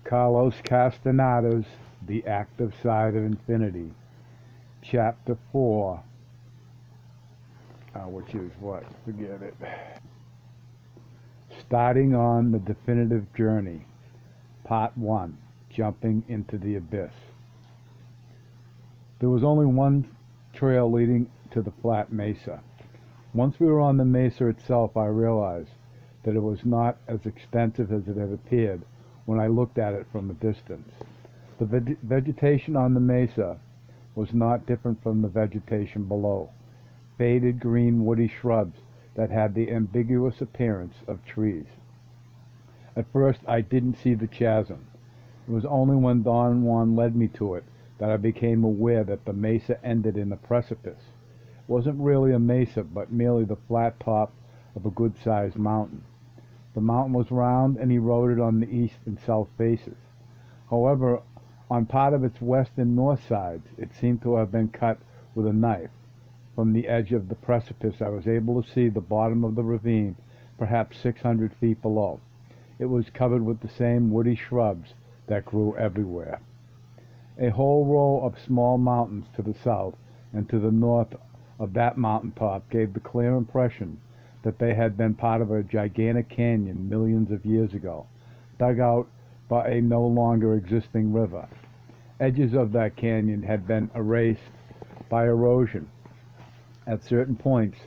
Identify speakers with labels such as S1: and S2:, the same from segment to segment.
S1: Carlos Castaneda's The Active Side of Infinity, Chapter 4, which is what? Forget it. Starting on the Definitive Journey, Part 1, Jumping into the Abyss. There was only one trail leading to the flat mesa. Once we were on the mesa itself, I realized that it was not as extensive as it had appeared when I looked at it from a distance. The vegetation on the mesa was not different from the vegetation below, faded green woody shrubs that had the ambiguous appearance of trees. At first I didn't see the chasm. It was only when Don Juan led me to it that I became aware that the mesa ended in a precipice. It wasn't really a mesa, but merely the flat top of a good-sized mountain. The mountain was round and eroded on the east and south faces. However, on part of its west and north sides, it seemed to have been cut with a knife. From the edge of the precipice, I was able to see the bottom of the ravine, perhaps 600 feet below. It was covered with the same woody shrubs that grew everywhere. A whole row of small mountains to the south and to the north of that mountain top gave the clear impression that they had been part of a gigantic canyon millions of years ago, dug out by a no longer existing river. Edges of that canyon had been erased by erosion. At certain points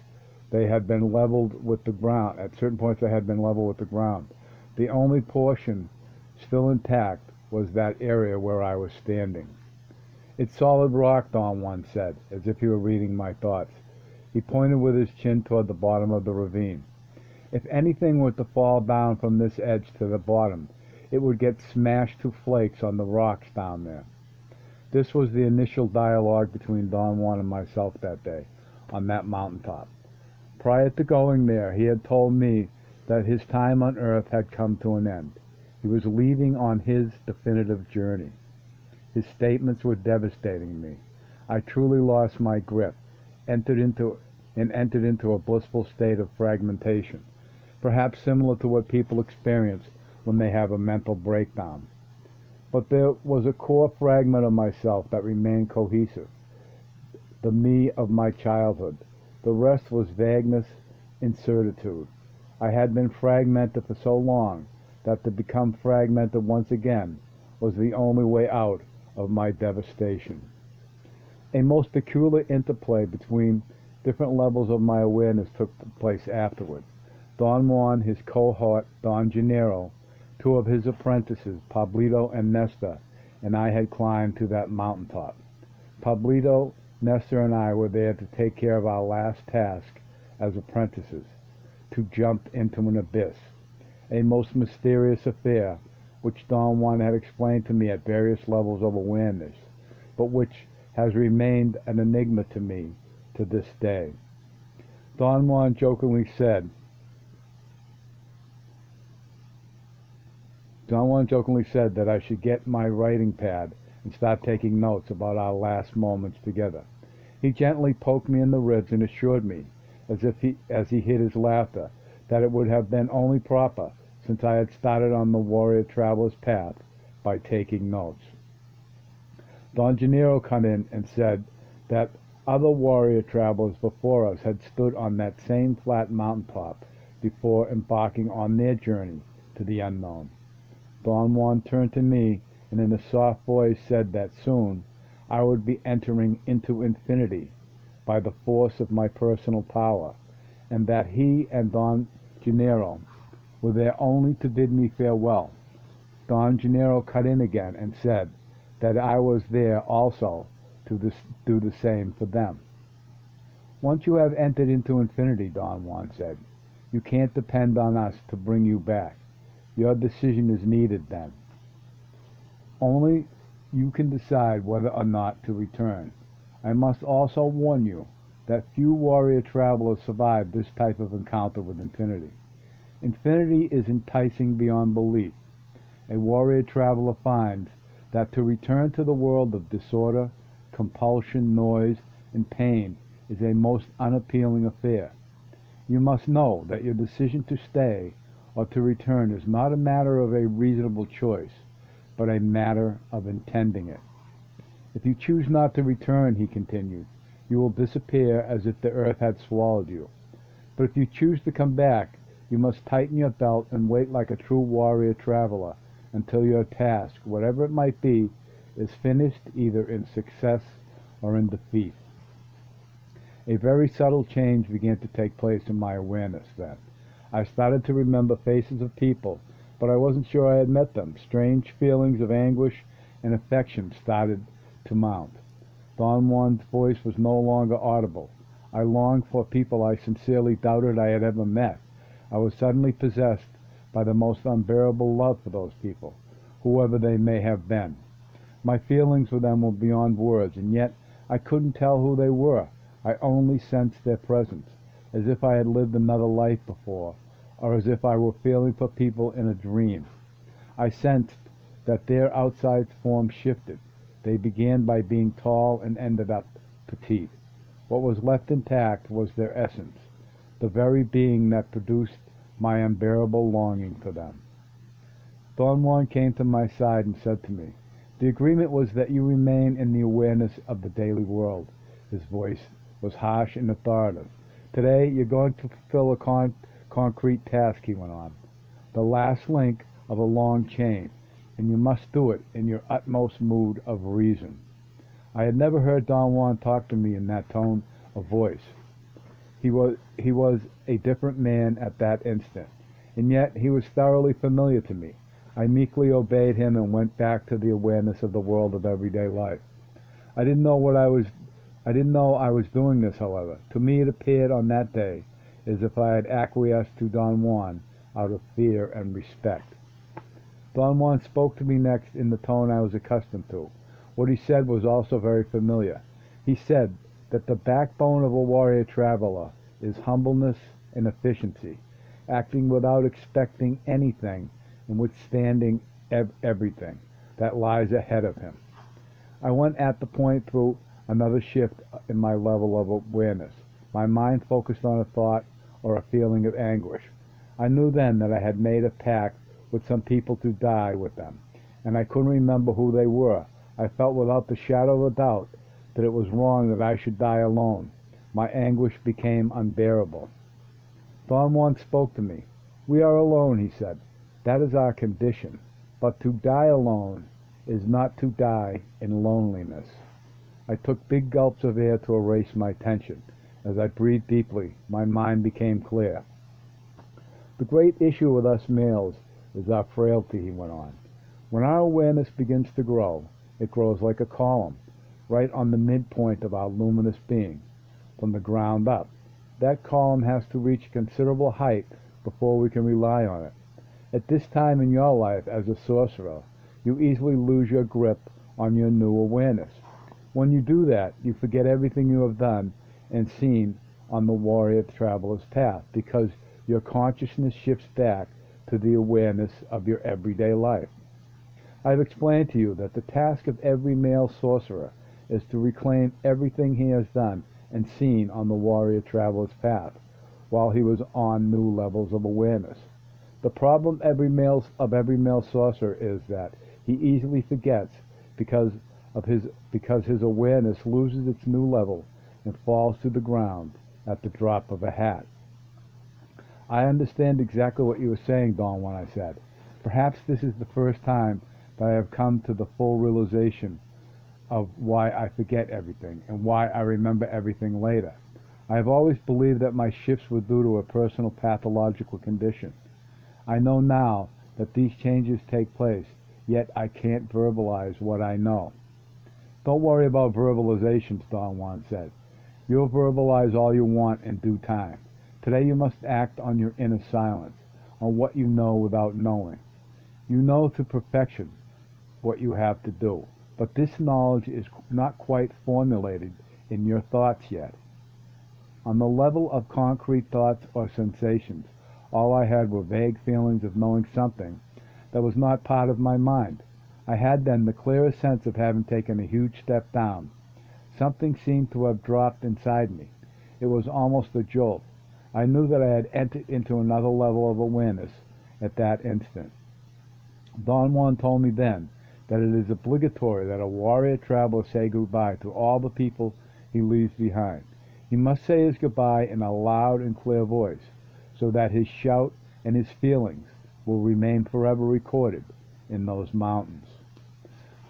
S1: they had been leveled with the ground. The only portion still intact was that area where I was standing. "It's solid rock," Don Juan said, as if he were reading my thoughts. He pointed with his chin toward the bottom of the ravine. "If anything were to fall down from this edge to the bottom, it would get smashed to flakes on the rocks down there." This was the initial dialogue between Don Juan and myself that day, on that mountaintop. Prior to going there, he had told me that his time on Earth had come to an end. He was leaving on his definitive journey. His statements were devastating me. I truly lost my grip, entered into a blissful state of fragmentation, perhaps similar to what people experience when they have a mental breakdown. But there was a core fragment of myself that remained cohesive, the me of my childhood. The rest was vagueness, incertitude. I had been fragmented for so long that to become fragmented once again was the only way out of my devastation. A most peculiar interplay between different levels of my awareness took place afterward. Don Juan, his cohort, Don Gennaro, two of his apprentices, Pablito and Nestor, and I had climbed to that mountaintop. Pablito, Nestor, and I were there to take care of our last task as apprentices, to jump into an abyss, a most mysterious affair, which Don Juan had explained to me at various levels of awareness, but which has remained an enigma to me to this day. Don Juan jokingly said that I should get my writing pad and start taking notes about our last moments together. He gently poked me in the ribs and assured me, as he hid his laughter, that it would have been only proper, since I had started on the warrior traveler's path by taking notes. Don Gennaro cut in and said that other warrior travelers before us had stood on that same flat mountaintop before embarking on their journey to the unknown. Don Juan turned to me and in a soft voice said that soon I would be entering into infinity by the force of my personal power, and that he and Don Gennaro were there only to bid me farewell. Don Gennaro cut in again and said that I was there also to do the same for them. "Once you have entered into infinity," Don Juan said, "you can't depend on us to bring you back. Your decision is needed then. Only you can decide whether or not to return. I must also warn you that few warrior travelers survive this type of encounter with infinity. Infinity is enticing beyond belief. A warrior traveler finds that to return to the world of disorder, compulsion, noise, and pain is a most unappealing affair. You must know that your decision to stay or to return is not a matter of a reasonable choice. but a matter of intending it. If you choose not to return, he continued, you will disappear as if the earth had swallowed you. But if you choose to come back, you must tighten your belt and wait like a true warrior traveler until your task, whatever it might be, is finished either in success or in defeat. A very subtle change began to take place in my awareness then. I started to remember faces of people, but I wasn't sure I had met them. Strange feelings of anguish and affection started to mount. Don Juan's voice was no longer audible. I longed for people I sincerely doubted I had ever met. I was suddenly possessed by the most unbearable love for those people, whoever they may have been. My feelings for them were beyond words, and yet I couldn't tell who they were. I only sensed their presence, as if I had lived another life before, or as if I were feeling for people in a dream. I sensed that their outside forms shifted. They began by being tall and ended up petite. What was left intact was their essence, the very being that produced my unbearable longing for them. Don Juan came to my side and said to me, "The agreement was that you remain in the awareness of the daily world." His voice was harsh and authoritative. "Today you're going to fulfill a concrete task," he went on, "the last link of a long chain, and you must do it in your utmost mood of reason." I had never heard Don Juan talk to me in that tone of voice. He was a different man at that instant, and yet he was thoroughly familiar to me. I meekly obeyed him and went back to the awareness of the world of everyday life. I didn't know I was doing this, however. To me it appeared on that day as if I had acquiesced to Don Juan out of fear and respect. Don Juan spoke to me next in the tone I was accustomed to. What he said was also very familiar. He said that the backbone of a warrior traveler is humbleness and efficiency, acting without expecting anything and withstanding everything that lies ahead of him. I went at the point through another shift in my level of awareness. My mind focused on a thought or a feeling of anguish. I knew then that I had made a pact with some people to die with them, and I couldn't remember who they were. I felt without the shadow of a doubt that it was wrong that I should die alone. My anguish became unbearable. Don Juan spoke to me. "We are alone," he said. "That is our condition. But to die alone is not to die in loneliness." I took big gulps of air to erase my tension. As I breathed deeply, my mind became clear. "The great issue with us males is our frailty," he went on. "When our awareness begins to grow, it grows like a column, right on the midpoint of our luminous being, from the ground up. That column has to reach a considerable height before we can rely on it. At this time in your life as a sorcerer, you easily lose your grip on your new awareness. When you do that, you forget everything you have done and seen on the warrior traveler's path, because your consciousness shifts back to the awareness of your everyday life. I have explained to you that the task of every male sorcerer is to reclaim everything he has done and seen on the warrior traveler's path while he was on new levels of awareness. The problem every male sorcerer is that he easily forgets because his awareness loses its new level and falls to the ground at the drop of a hat. "I understand exactly what you are saying, Don Juan," I said. "Perhaps this is the first time that I have come to the full realization of why I forget everything and why I remember everything later. I have always believed that my shifts were due to a personal pathological condition. I know now that these changes take place, yet I can't verbalize what I know." "Don't worry about verbalizations," Don Juan said. "You'll verbalize all you want in due time. Today you must act on your inner silence, on what you know without knowing. You know to perfection what you have to do, but this knowledge is not quite formulated in your thoughts yet. On the level of concrete thoughts or sensations, all I had were vague feelings of knowing something that was not part of my mind. I had then the clearest sense of having taken a huge step down. Something seemed to have dropped inside me. It was almost a jolt. I knew that I had entered into another level of awareness at that instant. Don Juan told me then that it is obligatory that a warrior traveler say goodbye to all the people he leaves behind. He must say his goodbye in a loud and clear voice, so that his shout and his feelings will remain forever recorded in those mountains.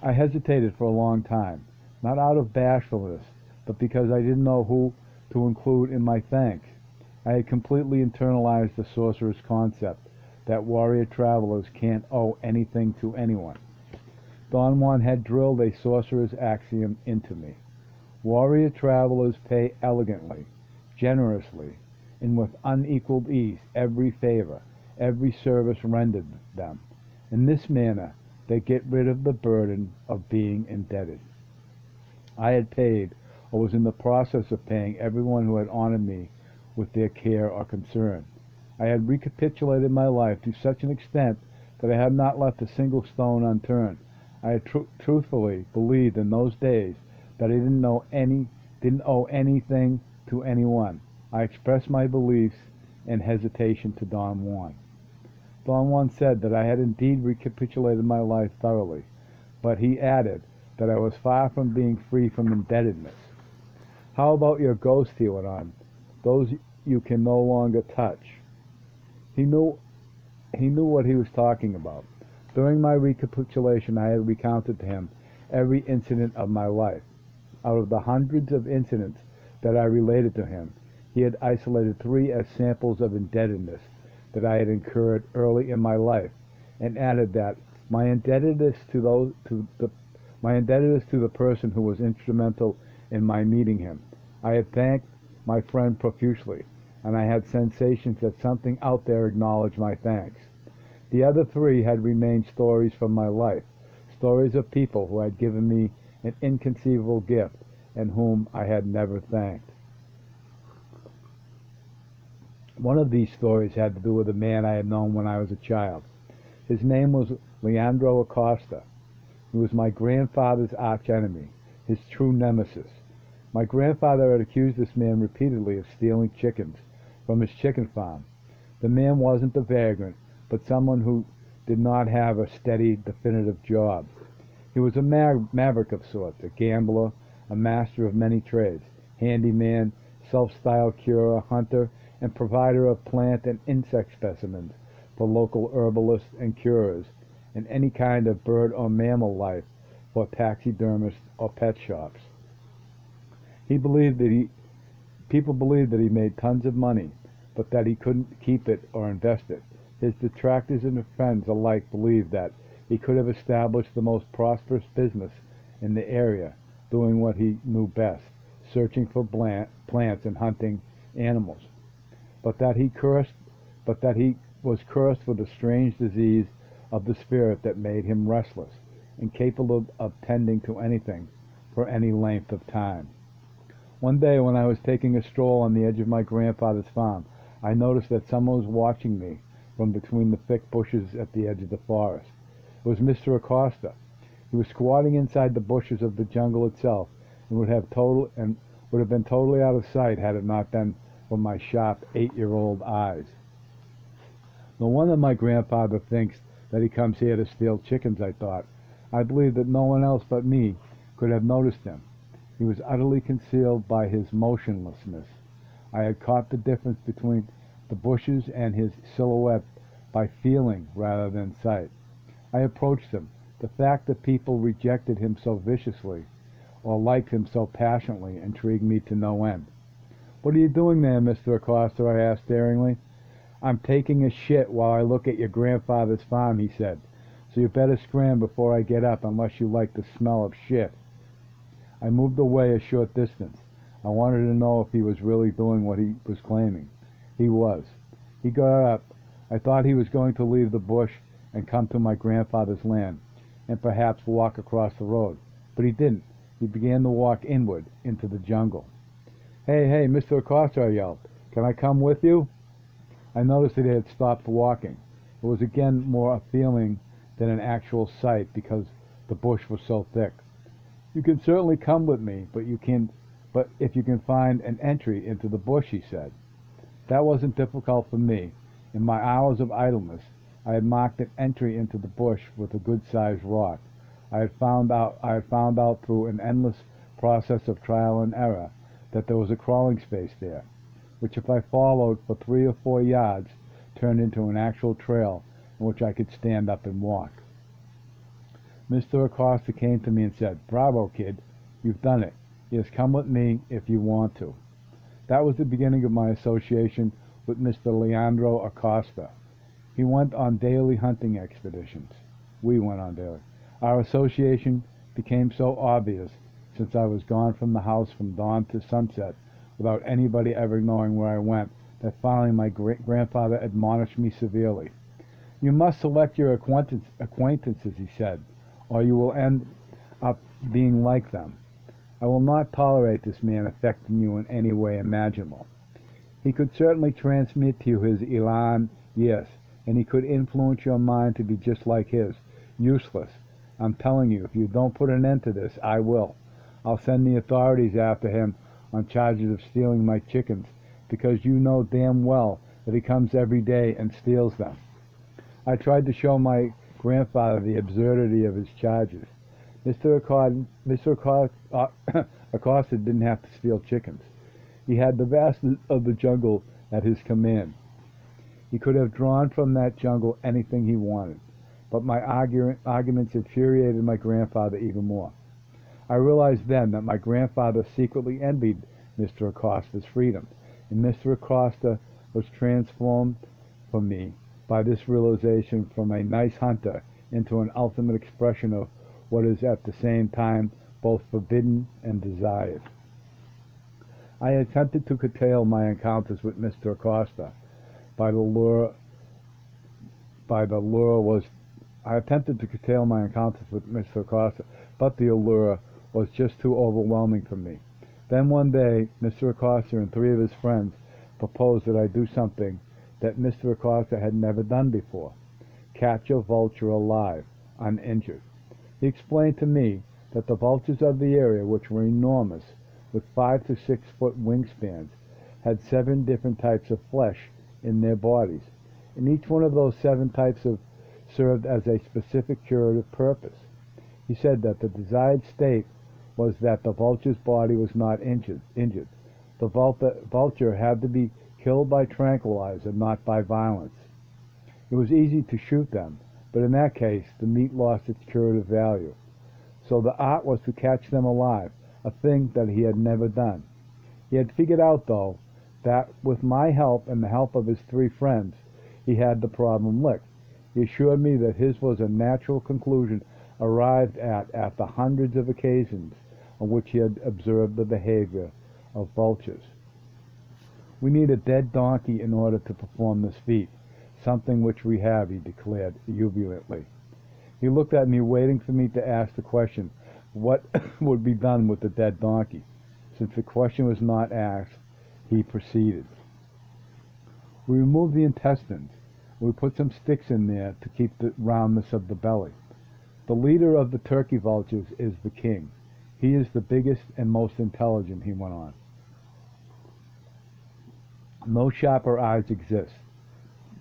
S1: I hesitated for a long time, not out of bashfulness, but because I didn't know who to include in my thanks. I had completely internalized the sorcerer's concept that warrior travelers can't owe anything to anyone. Don Juan had drilled a sorcerer's axiom into me. Warrior travelers pay elegantly, generously, and with unequaled ease every favor, every service rendered them. In this manner, they get rid of the burden of being indebted. I had paid, or was in the process of paying, everyone who had honored me with their care or concern. I had recapitulated my life to such an extent that I had not left a single stone unturned. I had truthfully believed in those days that I didn't owe anything to anyone. I expressed my beliefs and hesitation to Don Juan. Don Juan said that I had indeed recapitulated my life thoroughly, but he added that I was far from being free from indebtedness. How about your ghosts, he went on, those you can no longer touch? He knew what he was talking about. During my recapitulation, I had recounted to him every incident of my life. Out of the hundreds of incidents that I related to him, he had isolated 3 as samples of indebtedness that I had incurred early in my life, and added that my indebtedness to the person who was instrumental in my meeting him. I had thanked my friend profusely, and I had sensations that something out there acknowledged my thanks. The other 3 had remained stories from my life, stories of people who had given me an inconceivable gift and whom I had never thanked. One of these stories had to do with a man I had known when I was a child. His name was Leandro Acosta. He was my grandfather's archenemy, his true nemesis. My grandfather had accused this man repeatedly of stealing chickens from his chicken farm. The man wasn't a vagrant, but someone who did not have a steady, definitive job. He was a maverick of sorts, a gambler, a master of many trades, handyman, self-styled curer, hunter, and provider of plant and insect specimens for local herbalists and curers, and any kind of bird or mammal life for taxidermists or pet shops. People believed that he made tons of money, but that he couldn't keep it or invest it. His detractors and friends alike believed that he could have established the most prosperous business in the area, doing what he knew best, searching for plants and hunting animals, but that he was cursed with a strange disease of the spirit that made him restless, incapable of tending to anything for any length of time. One day when I was taking a stroll on the edge of my grandfather's farm, I noticed that someone was watching me from between the thick bushes at the edge of the forest. It was Mr. Acosta. He was squatting inside the bushes of the jungle itself, and would have been totally out of sight had it not been for my sharp 8-year-old eyes. No wonder my grandfather thinks that he comes here to steal chickens, I thought. I believed that no one else but me could have noticed him. He was utterly concealed by his motionlessness. I had caught the difference between the bushes and his silhouette by feeling rather than sight. I approached him. The fact that people rejected him so viciously or liked him so passionately intrigued me to no end. "What are you doing there, Mr. Acosta?" I asked daringly. "I'm taking a shit while I look at your grandfather's farm," he said. "So you better scram before I get up unless you like the smell of shit." I moved away a short distance. I wanted to know if he was really doing what he was claiming. He was. He got up. I thought he was going to leave the bush and come to my grandfather's land, and perhaps walk across the road. But he didn't. He began to walk inward into the jungle. Hey, Mr. Acosta," I yelled. "Can I come with you?" I noticed that he had stopped walking. It was again more a feeling than an actual sight because the bush was so thick. "You can certainly come with me, but if you can find an entry into the bush," he said. That wasn't difficult for me. In my hours of idleness, I had marked an entry into the bush with a good-sized rock. I had found out through an endless process of trial and error that there was a crawling space there, which if I followed for 3 or 4 yards turned into an actual trail in which I could stand up and walk. Mr. Acosta came to me and said, "Bravo, kid, you've done it. Yes, come with me if you want to." That was the beginning of my association with Mr. Leandro Acosta. He went on daily hunting expeditions. We went on daily. Our association became so obvious since I was gone from the house from dawn to sunset without anybody ever knowing where I went that finally my great-grandfather admonished me severely. "You must select your acquaintances," he said, "or you will end up being like them. I will not tolerate this man affecting you in any way imaginable. He could certainly transmit to you his elan, yes, and he could influence your mind to be just like his. Useless. I'm telling you, if you don't put an end to this, I will. I'll send the authorities after him on charges of stealing my chickens, because you know damn well that he comes every day and steals them." I tried to show my grandfather the absurdity of his charges. Mr. Acosta didn't have to steal chickens. He had the vastness of the jungle at his command. He could have drawn from that jungle anything he wanted. But my arguments infuriated my grandfather even more. I realized then that my grandfather secretly envied Mr. Acosta's freedom, and Mr. Acosta was transformed for me by this realization from a nice hunter into an ultimate expression of what is at the same time both forbidden and desired. I attempted to curtail my encounters with Mr. Acosta by the lure was I attempted to curtail my encounters with Mr. Acosta, but the allure was just too overwhelming for me. Then one day, Mr. Acosta and 3 of his friends proposed that I do something that Mr. Acosta had never done before: catch a vulture alive, uninjured. He explained to me that the vultures of the area, which were enormous, with 5 to 6 foot wingspans, had 7 different types of flesh in their bodies, and each one of those 7 types served as a specific curative purpose. He said that the desired state was that the vulture's body was not injured. The vulture had to be killed by tranquilizer, not by violence. It was easy to shoot them, but in that case the meat lost its curative value. So the art was to catch them alive, a thing that he had never done. He had figured out, though, that with my help and the help of his 3 friends, he had the problem licked. He assured me that his was a natural conclusion arrived at after hundreds of occasions on which he had observed the behavior of vultures. "We need a dead donkey in order to perform this feat, something which we have," he declared jubilantly. He looked at me, waiting for me to ask the question, what would be done with the dead donkey. Since the question was not asked, he proceeded. "We removed the intestines. We put some sticks in there to keep the roundness of the belly. The leader of the turkey vultures is the king. He is the biggest and most intelligent," he went on. "No sharper eyes exist.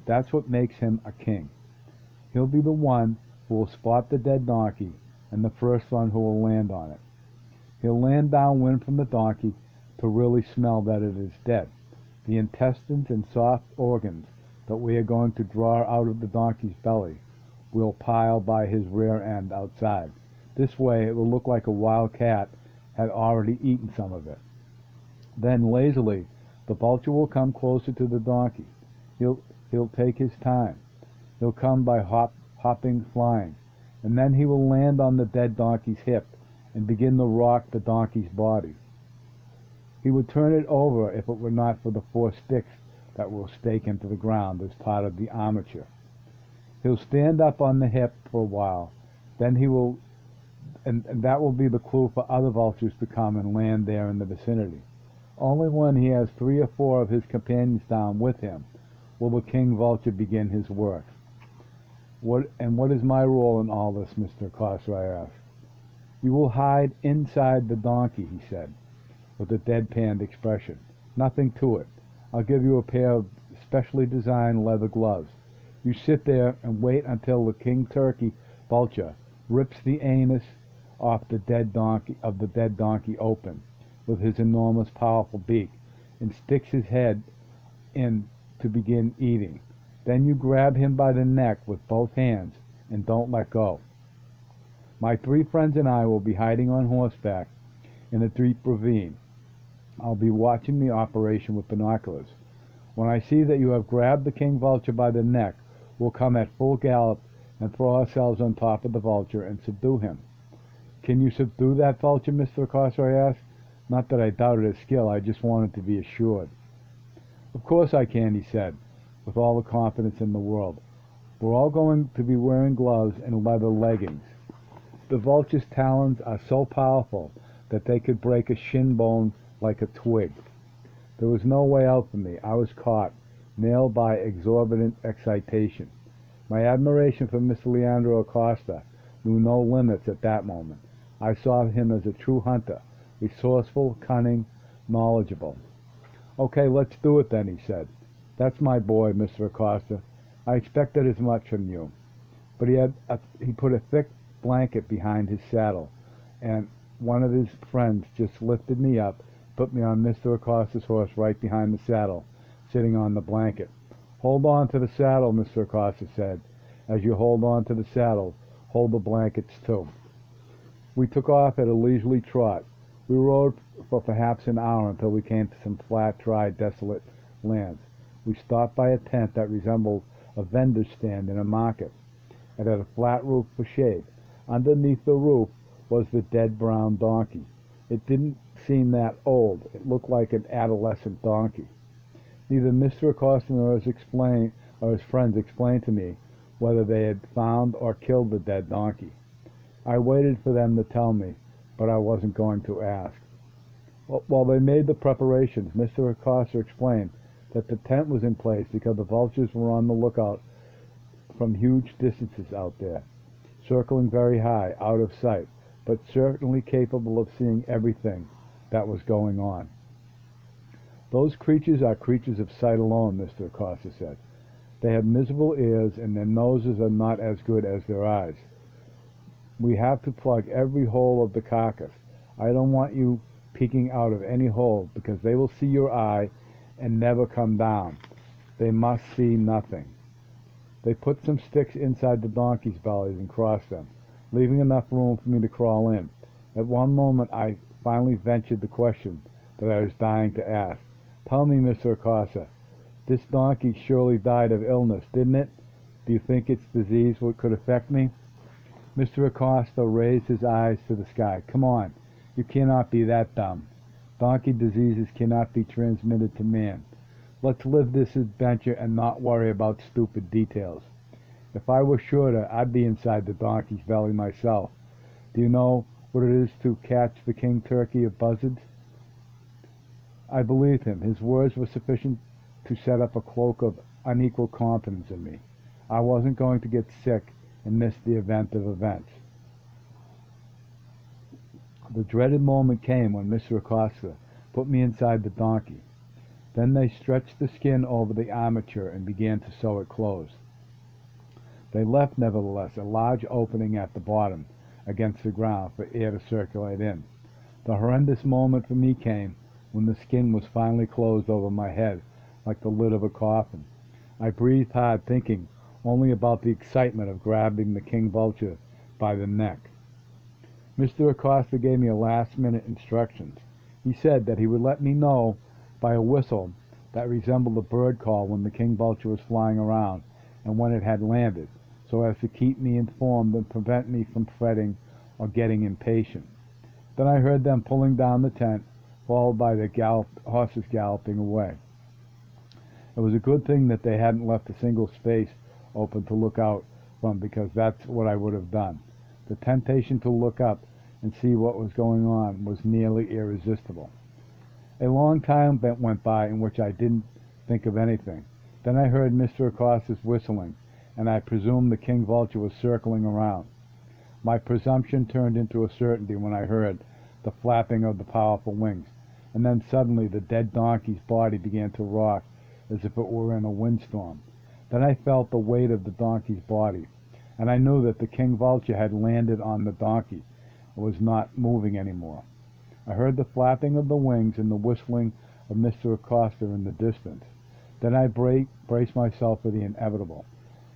S1: That's what makes him a king. He'll be the one who will spot the dead donkey and the first one who will land on it. He'll land downwind from the donkey to really smell that it is dead. The intestines and soft organs that we are going to draw out of the donkey's belly will pile by his rear end outside. This way it will look like a wild cat had already eaten some of it. Then lazily the vulture will come closer to the donkey. He'll take his time. He'll come by hopping, flying, and then he will land on the dead donkey's hip and begin to rock the donkey's body. He would turn it over if it were not for the 4 sticks that will stake into the ground as part of the armature. He'll stand up on the hip for a while, then he will, and that will be the clue for other vultures to come and land there in the vicinity. Only when he has 3 or 4 of his companions down with him will the king vulture begin his work." What is my role in all this, Mr. Acosta?" I asked. "You will hide inside the donkey," he said, with a deadpan expression. "Nothing to it. I'll give you a pair of specially designed leather gloves. You sit there and wait until the king turkey vulture rips the anus off the dead donkey open with his enormous powerful beak, and sticks his head in to begin eating. Then you grab him by the neck with both hands and don't let go. My 3 friends and I will be hiding on horseback in a deep ravine. I'll be watching the operation with binoculars. When I see that you have grabbed the king vulture by the neck, we'll come at full gallop and throw ourselves on top of the vulture and subdue him. Can you subdue that vulture, Mr. Acosta? I asked. Not that I doubted his skill, I just wanted to be assured. Of course I can, he said, with all the confidence in the world. We're all going to be wearing gloves and leather leggings. The vulture's talons are so powerful that they could break a shin bone like a twig. There was no way out for me. I was caught, nailed by exorbitant excitation. My admiration for Mr. Leandro Acosta knew no limits at that moment. I saw him as a true hunter, resourceful, cunning, knowledgeable. Okay, let's do it then, he said. That's my boy, Mr. Acosta. I expected as much from you. But he put a thick blanket behind his saddle, and one of his friends just lifted me up, put me on Mr. Acosta's horse right behind the saddle, sitting on the blanket. Hold on to the saddle, Mr. Acosta said. As you hold on to the saddle, hold the blankets too. We took off at a leisurely trot. We rode for perhaps an hour until we came to some flat, dry, desolate lands. We stopped by a tent that resembled a vendor's stand in a market. It had a flat roof for shade. Underneath the roof was the dead brown donkey. It didn't seem that old. It looked like an adolescent donkey. Neither Mr. Acosta nor his friends explained to me whether they had found or killed the dead donkey. I waited for them to tell me, but I wasn't going to ask. While they made the preparations, Mr. Acosta explained that the tent was in place because the vultures were on the lookout from huge distances out there, circling very high, out of sight, but certainly capable of seeing everything that was going on. Those creatures are creatures of sight alone, Mr. Acosta said. They have miserable ears, and their noses are not as good as their eyes. We have to plug every hole of the carcass. I don't want you peeking out of any hole, because they will see your eye and never come down. They must see nothing. They put some sticks inside the donkey's bellies and crossed them, leaving enough room for me to crawl in. At one moment I finally ventured the question that I was dying to ask. Tell me, Mr. Acosta, this donkey surely died of illness, didn't it? Do you think its disease could affect me? Mr. Acosta raised his eyes to the sky. Come on, you cannot be that dumb. Donkey diseases cannot be transmitted to man. Let's live this adventure and not worry about stupid details. If I were shorter, I'd be inside the donkey's belly myself. Do you know what it is to catch the king turkey of buzzards? I believed him. His words were sufficient to set up a cloak of unequal confidence in me. I wasn't going to get sick and miss the event of events. The dreaded moment came when Mr. Acosta put me inside the donkey. Then they stretched the skin over the armature and began to sew it closed. They left, nevertheless, a large opening at the bottom against the ground for air to circulate in. The horrendous moment for me came when the skin was finally closed over my head like the lid of a coffin. I breathed hard, thinking only about the excitement of grabbing the king vulture by the neck. Mr. Acosta gave me last-minute instructions. He said that he would let me know by a whistle that resembled a bird call when the king vulture was flying around and when it had landed, so as to keep me informed and prevent me from fretting or getting impatient. Then I heard them pulling down the tent, followed by the horses galloping away. It was a good thing that they hadn't left a single space open to look out from, because that's what I would have done. The temptation to look up and see what was going on was nearly irresistible. A long time went by in which I didn't think of anything. Then I heard Mr. Acosta's whistling, and I presumed the king vulture was circling around. My presumption turned into a certainty when I heard the flapping of the powerful wings, and then suddenly the dead donkey's body began to rock as if it were in a windstorm. Then I felt the weight of the donkey's body. and I knew that the king vulture had landed on the donkey and was not moving anymore. I heard the flapping of the wings and the whistling of Mr. Acosta in the distance. Then I braced myself for the inevitable.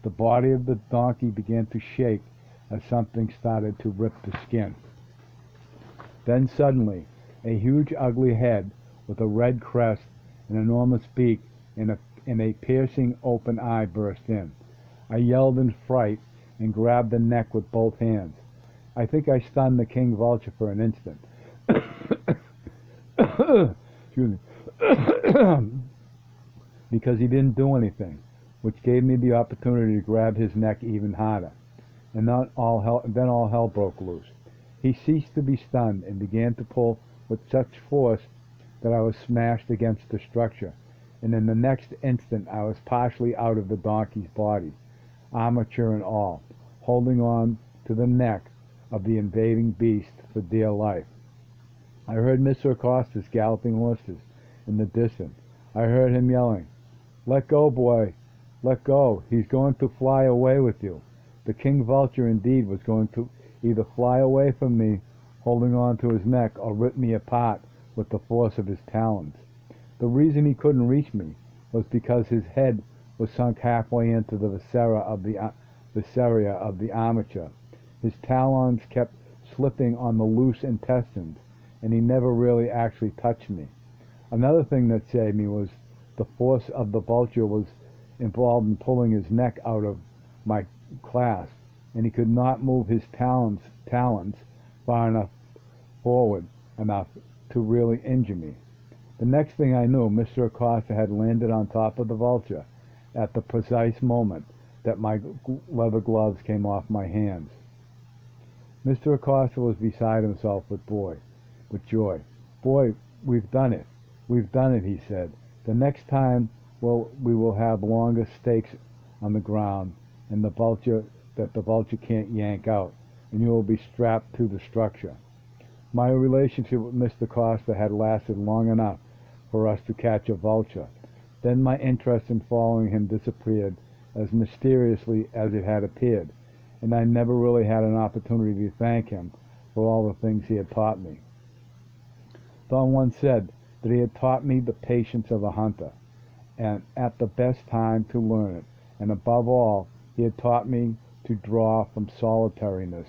S1: The body of the donkey began to shake as something started to rip the skin. Then suddenly, a huge ugly head with a red crest, an enormous beak, and a piercing open eye burst in. I yelled in fright and grabbed the neck with both hands. I think I stunned the king vulture for an instant. Excuse me. Because he didn't do anything, which gave me the opportunity to grab his neck even harder. And then all hell broke loose. He ceased to be stunned and began to pull with such force that I was smashed against the structure, and in the next instant I was partially out of the donkey's body, armature and all, holding on to the neck of the invading beast for dear life. I heard Mr. Acosta's galloping horses in the distance. I heard him yelling, "Let go, boy! Let go! He's going to fly away with you." The king vulture indeed was going to either fly away from me, holding on to his neck, or rip me apart with the force of his talons. The reason he couldn't reach me was because his head was sunk halfway into the viscera of the armature. His talons kept slipping on the loose intestines, and he never really actually touched me. Another thing that saved me was the force of the vulture was involved in pulling his neck out of my clasp, and he could not move his talons far enough forward enough to really injure me. The next thing I knew, Mr. Acosta had landed on top of the vulture at the precise moment that my leather gloves came off my hands. Mr. Acosta was beside himself with joy. "Boy, we've done it. We've done it," he said. "The next time we will have longer stakes on the ground and the vulture can't yank out, and you will be strapped to the structure." My relationship with Mr. Acosta had lasted long enough for us to catch a vulture. Then my interest in following him disappeared as mysteriously as it had appeared, and I never really had an opportunity to thank him for all the things he had taught me. Don once said that he had taught me the patience of a hunter, and at the best time to learn it, and above all, he had taught me to draw from solitariness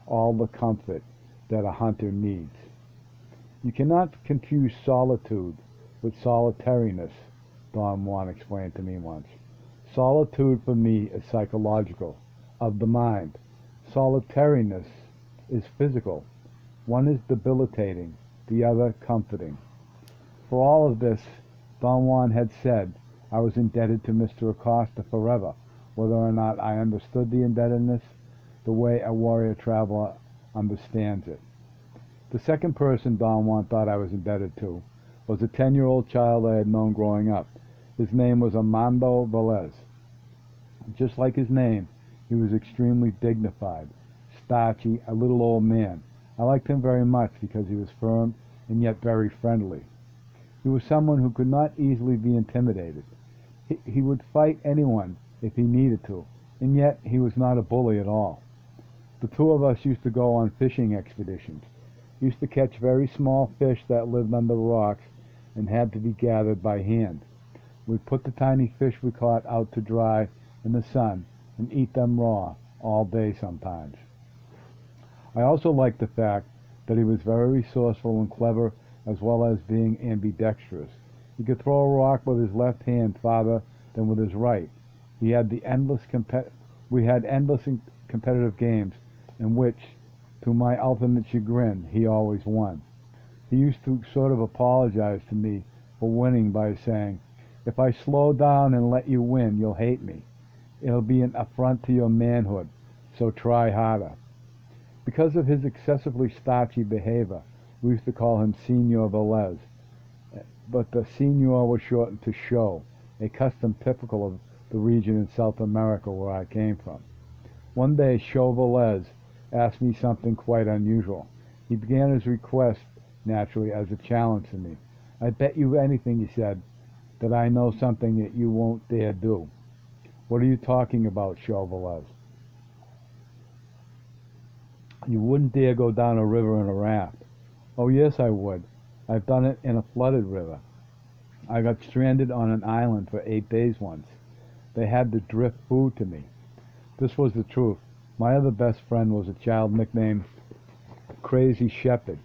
S1: all the comfort that a hunter needs. "You cannot confuse solitude with solitariness," Don Juan explained to me once. "Solitude for me is psychological, of the mind. Solitariness is physical. One is debilitating, the other comforting." For all of this, Don Juan had said I was indebted to Mr. Acosta forever, whether or not I understood the indebtedness the way a warrior traveler understands it. The second person Don Juan thought I was indebted to was a 10-year-old child I had known growing up. His name was Armando Velez. Just like his name, he was extremely dignified, starchy, a little old man. I liked him very much because he was firm and yet very friendly. He was someone who could not easily be intimidated. He would fight anyone if he needed to, and yet he was not a bully at all. The two of us used to go on fishing expeditions. We used to catch very small fish that lived under rocks and had to be gathered by hand. We'd put the tiny fish we caught out to dry in the sun and eat them raw all day sometimes. I also liked the fact that he was very resourceful and clever, as well as being ambidextrous. He could throw a rock with his left hand farther than with his right. We had endless competitive games in which, to my ultimate chagrin, he always won. He used to sort of apologize to me for winning by saying, "If I slow down and let you win, you'll hate me. It'll be an affront to your manhood, so try harder." Because of his excessively starchy behavior, we used to call him Senor Velez, but the Senor was shortened to Show, a custom typical of the region in South America where I came from. One day, Show Velez asked me something quite unusual. He began his request, naturally, as a challenge to me. "I bet you anything," he said, "that I know something that you won't dare do." "What are you talking about, Show Velez?" You wouldn't dare go down a river in a raft. Oh, yes, I would. I've done it in a flooded river. I got stranded on an island for 8 days once. They had to drift food to me. This was the truth. My other best friend was a child nicknamed Crazy Shepherd.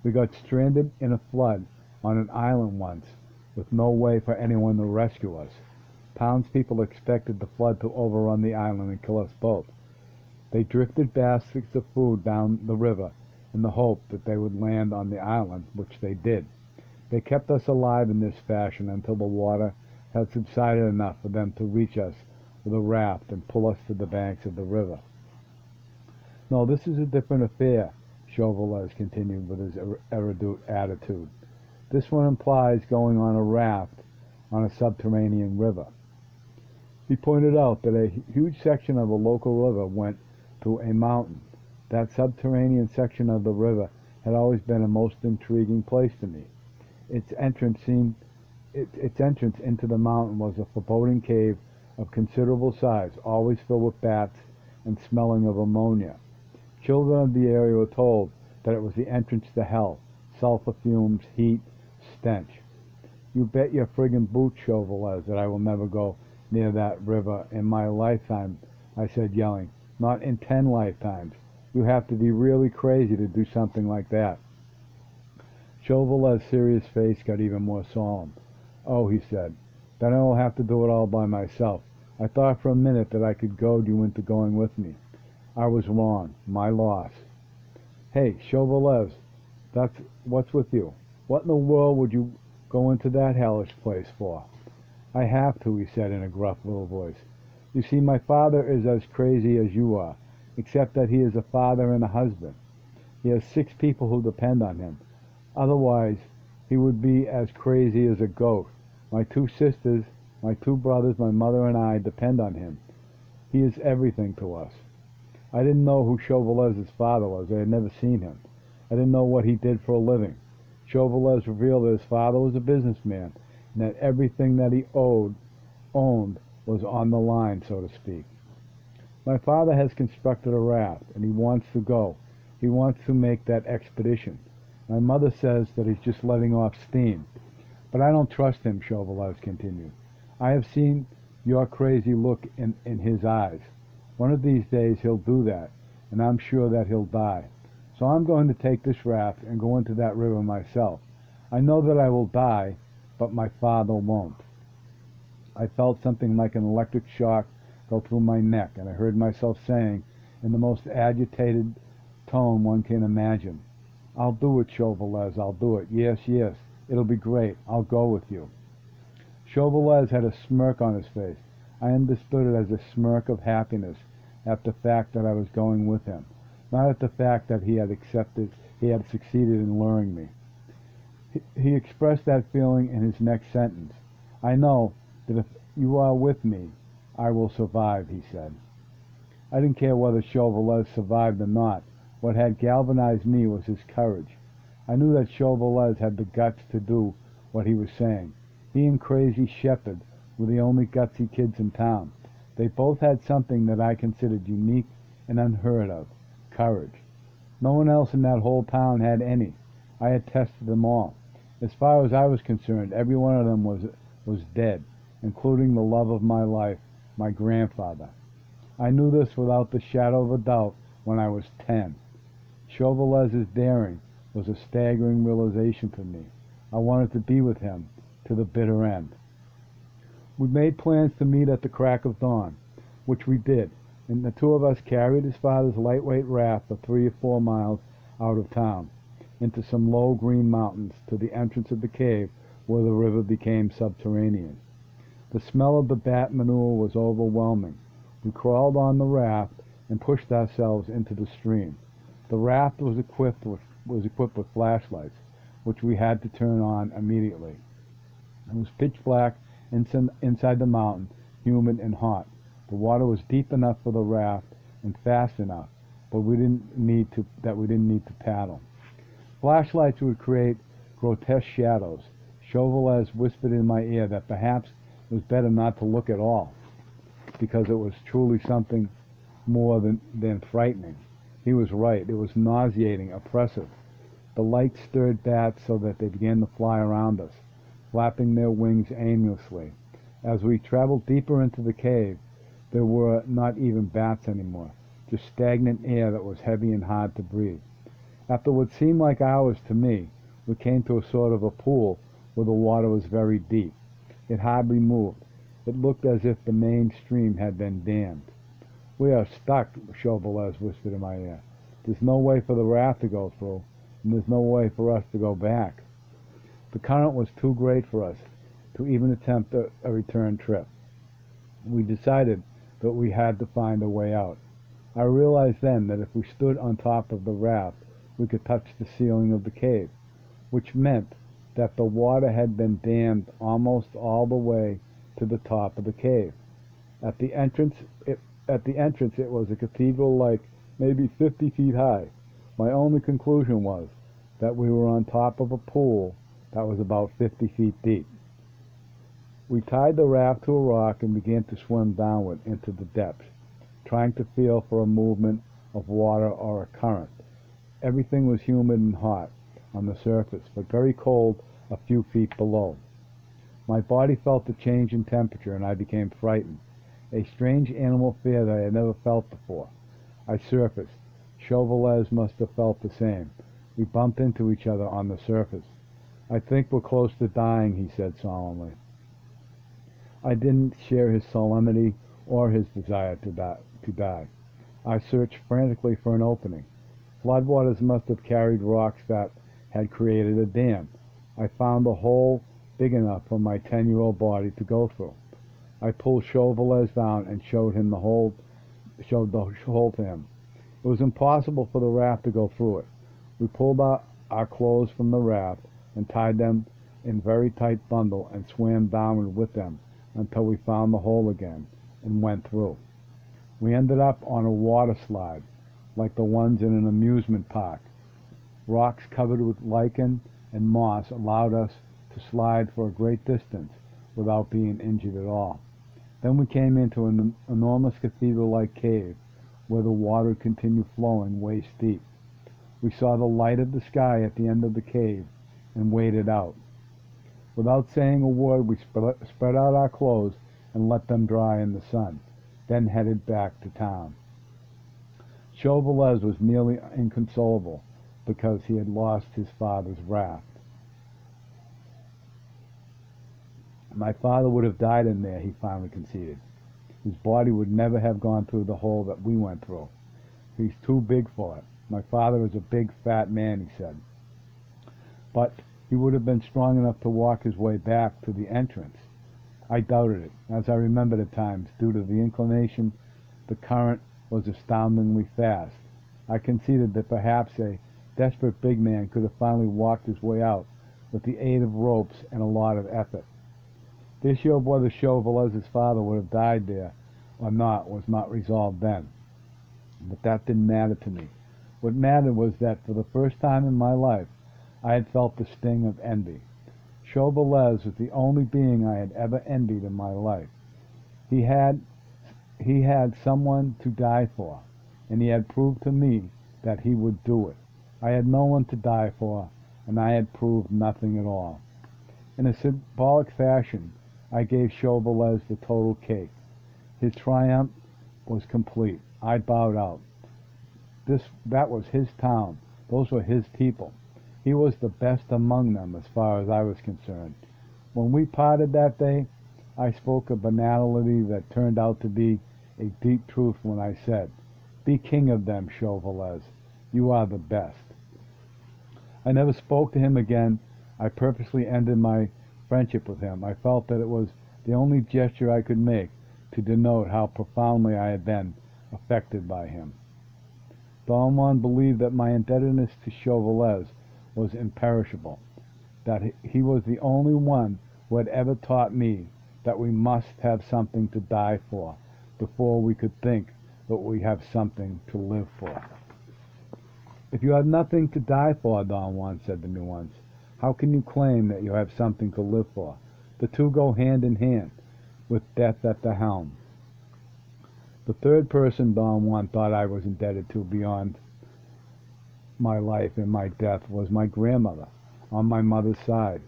S1: We got stranded in a flood on an island once, with no way for anyone to rescue us. Townspeople expected the flood to overrun the island and kill us both. They drifted baskets of food down the river in the hope that they would land on the island, which they did. They kept us alive in this fashion until the water had subsided enough for them to reach us with a raft and pull us to the banks of the river. No, this is a different affair, Chauvelin continued with his erudite attitude. This one implies going on a raft on a subterranean river. He pointed out that a huge section of the local river went through a mountain. That subterranean section of the river had always been a most intriguing place to me. Its entrance into the mountain was a foreboding cave of considerable size, always filled with bats and smelling of ammonia. Children of the area were told that it was the entrance to hell, sulfur fumes, heat, stench. You bet your friggin' boots, Chauvelin, that I will never go near that river in my lifetime, I said, yelling. Not in 10 lifetimes. You have to be really crazy to do something like that. Chauvelin's serious face got even more solemn. Oh, he said, then I will have to do it all by myself. I thought for a minute that I could goad you into going with me. I was wrong. My loss. Hey, Chauvelin, what's with you? What in the world would you go into that hellish place for? I have to, he said in a gruff little voice. You see, my father is as crazy as you are, except that he is a father and a husband. He has 6 people who depend on him. Otherwise, he would be as crazy as a goat. My 2 sisters, my 2 brothers, my mother and I depend on him. He is everything to us. I didn't know who Chauvelin's father was. I had never seen him. I didn't know what he did for a living. Chauvelin revealed that his father was a businessman and that everything that he owned was on the line, so to speak. My father has constructed a raft, and he wants to go. He wants to make that expedition. My mother says that he's just letting off steam. But I don't trust him, Chauvelin continued. I have seen your crazy look in his eyes. One of these days he'll do that, and I'm sure that he'll die. So I'm going to take this raft and go into that river myself. I know that I will die, but my father won't. I felt something like an electric shock go through my neck, and I heard myself saying, in the most agitated tone one can imagine, I'll do it, Chauvelin, I'll do it. Yes, yes, it'll be great. I'll go with you. Chauvelin had a smirk on his face. I understood it as a smirk of happiness at the fact that I was going with him, not at the fact that he had succeeded in luring me. He expressed that feeling in his next sentence. I know that if you are with me, I will survive, he said. I didn't care whether Chauvelin survived or not. What had galvanized me was his courage. I knew that Chauvelin had the guts to do what he was saying. He and Crazy Shepherd were the only gutsy kids in town. They both had something that I considered unique and unheard of, courage. No one else in that whole town had any. I had tested them all. As far as I was concerned, every one of them was dead, including the love of my life, my grandfather. I knew this without the shadow of a doubt when I was 10. Chauvelin's daring was a staggering realization for me. I wanted to be with him to the bitter end. We made plans to meet at the crack of dawn, which we did, and the 2 of us carried his father's lightweight raft for 3 or 4 miles out of town, into some low green mountains to the entrance of the cave where the river became subterranean. The smell of the bat manure was overwhelming. We crawled on the raft and pushed ourselves into the stream. The raft was equipped with flashlights, which we had to turn on immediately. It was pitch black inside the mountain, humid and hot. The water was deep enough for the raft and fast enough, but we didn't need to paddle. Flashlights would create grotesque shadows. Chauvelin whispered in my ear that perhaps it was better not to look at all, because it was truly something more than frightening. He was right. It was nauseating, oppressive. The light stirred bats so that they began to fly around us, flapping their wings aimlessly. As we traveled deeper into the cave, there were not even bats anymore, just stagnant air that was heavy and hard to breathe. After what seemed like hours to me, we came to a sort of a pool where the water was very deep. It hardly moved. It looked as if the main stream had been dammed. "We are stuck," Chauvelin whispered in my ear. "There's no way for the raft to go through, and there's no way for us to go back." The current was too great for us to even attempt a return trip. We decided that we had to find a way out. I realized then that if we stood on top of the raft, we could touch the ceiling of the cave, which meant that the water had been dammed almost all the way to the top of the cave. At the entrance, it was a cathedral like maybe 50 feet high. My only conclusion was that we were on top of a pool that was about 50 feet deep. We tied the raft to a rock and began to swim downward into the depths, trying to feel for a movement of water or a current. Everything was humid and hot on the surface, but very cold a few feet below. My body felt the change in temperature, and I became frightened. A strange animal fear that I had never felt before. I surfaced. Chauvelin must have felt the same. We bumped into each other on the surface. "I think we're close to dying," he said solemnly. I didn't share his solemnity or his desire to die. I searched frantically for an opening. Floodwaters must have carried rocks that had created a dam. I found a hole big enough for my 10-year-old body to go through. I pulled Chauvelin down and showed the hole to him. It was impossible for the raft to go through it. We pulled out our clothes from the raft and tied them in a very tight bundle and swam downward with them until we found the hole again and went through. We ended up on a water slide, like the ones in an amusement park. Rocks covered with lichen and moss allowed us to slide for a great distance without being injured at all. Then we came into an enormous cathedral-like cave where the water continued flowing waist deep. We saw the light of the sky at the end of the cave and waded out. Without saying a word, we spread out our clothes and let them dry in the sun, then headed back to town. Chauvelin was nearly inconsolable because he had lost his father's raft. "My father would have died in there," he finally conceded. "His body would never have gone through the hole that we went through. He's too big for it. My father is a big, fat man," he said. "But he would have been strong enough to walk his way back to the entrance." I doubted it. As I remembered at times, due to the inclination, the current was astoundingly fast. I conceded that perhaps a desperate big man could have finally walked his way out with the aid of ropes and a lot of effort. The issue of whether Chauvelin's father would have died there or not was not resolved then. But that didn't matter to me. What mattered was that for the first time in my life, I had felt the sting of envy. Chauvelin was the only being I had ever envied in my life. He had someone to die for, and he had proved to me that he would do it. I had no one to die for, and I had proved nothing at all. In a symbolic fashion, I gave Chauvelin the total cake. His triumph was complete. I bowed out. That was his town. Those were his people. He was the best among them as far as I was concerned. When we parted that day, I spoke a banality that turned out to be a deep truth when I said, "Be king of them, Chauvelin. You are the best." I never spoke to him again. I purposely ended my friendship with him. I felt that it was the only gesture I could make to denote how profoundly I had been affected by him. Don Juan believed that my indebtedness to Chauvelin was imperishable, that he was the only one who had ever taught me that we must have something to die for before we could think that we have something to live for. "If you have nothing to die for," Don Juan said to me once, "how can you claim that you have something to live for? The two go hand in hand, with death at the helm." The third person Don Juan thought I was indebted to beyond my life and my death was my grandmother, on my mother's side.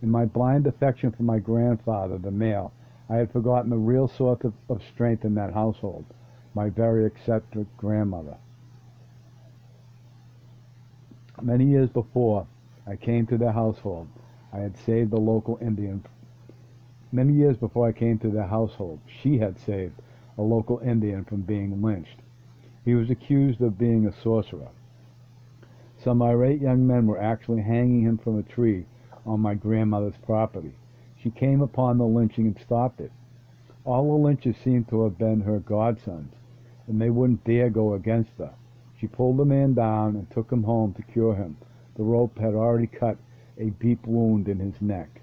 S1: In my blind affection for my grandfather, the male, I had forgotten the real source of strength in that household, my very eccentric grandmother. Many years before I came to their household, I had saved the local Indian. Many years before I came to their household, she had saved a local Indian from being lynched. He was accused of being a sorcerer. Some irate young men were actually hanging him from a tree on my grandmother's property. She came upon the lynching and stopped it. All the lynchers seemed to have been her godsons, and they wouldn't dare go against her. She pulled the man down and took him home to cure him. The rope had already cut a deep wound in his neck.